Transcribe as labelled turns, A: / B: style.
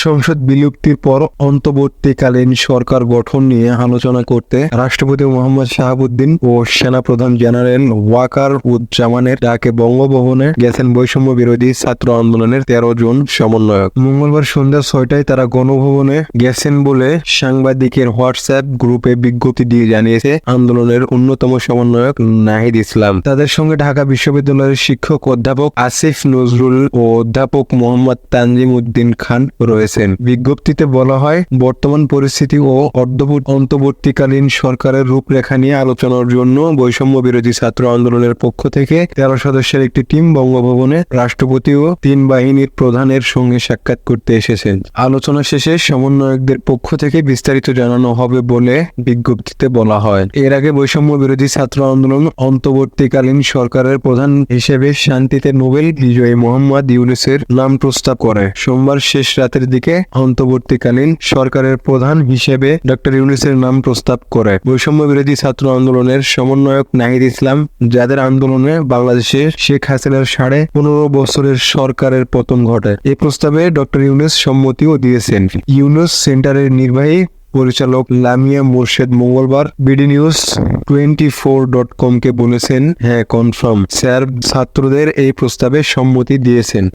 A: সংসদ বিলুপ্তির পর অন্তর্বর্তীকালীন সরকার গঠন নিয়ে আলোচনা করতে রাষ্ট্রপতি মোহাম্মদ শাহাবুদ্দিন ও সেনাপ্রধান জেনারেল ওয়াকার উজ্জামানের ডাকে বঙ্গভবনে গেছেন বৈষম্য বিরোধী ছাত্র আন্দোলনের 13 জন সমন্বয়ক। মঙ্গলবার সন্ধ্যা 6টায় তারা গণভবনে গেছেন বলে সাংবাদিকের হোয়াটসঅ্যাপ গ্রুপে বিজ্ঞপ্তি দিয়ে জানিয়েছে আন্দোলনের অন্যতম সমন্বয়ক নাহিদ ইসলাম। তাদের সঙ্গে ঢাকা বিশ্ববিদ্যালয়ের শিক্ষক অধ্যাপক আসিফ নজরুল ও অধ্যাপক মোহাম্মদ তানজিম উদ্দিন খান রয়েছে। বিজ্ঞপ্তিতে বলা হয়, বর্তমান পরিস্থিতি ও অন্তর্বর্তীকালীন সরকারের রূপরেখা নিয়ে আলোচনার জন্য বৈষম্য বিরোধী ছাত্র আন্দোলনের পক্ষ থেকে 13 সদস্যের একটি টিম বঙ্গভবনে রাষ্ট্রপতি ও 3 বাহিনীর প্রধানের সঙ্গে সাক্ষাৎ করতে এসেছেন। আলোচনা শেষে সমন্বয়কদের পক্ষ থেকে বিস্তারিত জানানো হবে বলে বিজ্ঞপ্তিতে বলা হয়। এর আগে বৈষম্য বিরোধী ছাত্র আন্দোলন অন্তর্বর্তীকালীন সরকারের প্রধান হিসেবে শান্তিতে নোবেল বিজয়ী মোহাম্মদ ইউনূসের নাম প্রস্তাব করে। সোমবার শেষ রাতের দিকে অন্তর্বর্তীকালীন সরকারের প্রধান হিসেবে ডক্টর ইউনূসের নাম প্রস্তাব করে বৈষম্য বিরোধী ছাত্র আন্দোলনের সমন্বয়ক নাহিদ ইসলাম, যাদের আন্দোলনে বাংলাদেশে শেখ হাসিনার 15.5 বছরের সরকারের পতন ঘটে। এই প্রস্তাবে ডক্টর ইউনূস সম্মতিও দিয়েছেন। ইউনূস সেন্টারের নির্বাহী পরিচালক লামিয়া মোর্শেদ মঙ্গলবার BDNews24.com কে বলেছেন, হ্যাঁ কনফার্ম স্যার ছাত্রদের এই প্রস্তাবে সম্মতি দিয়েছেন।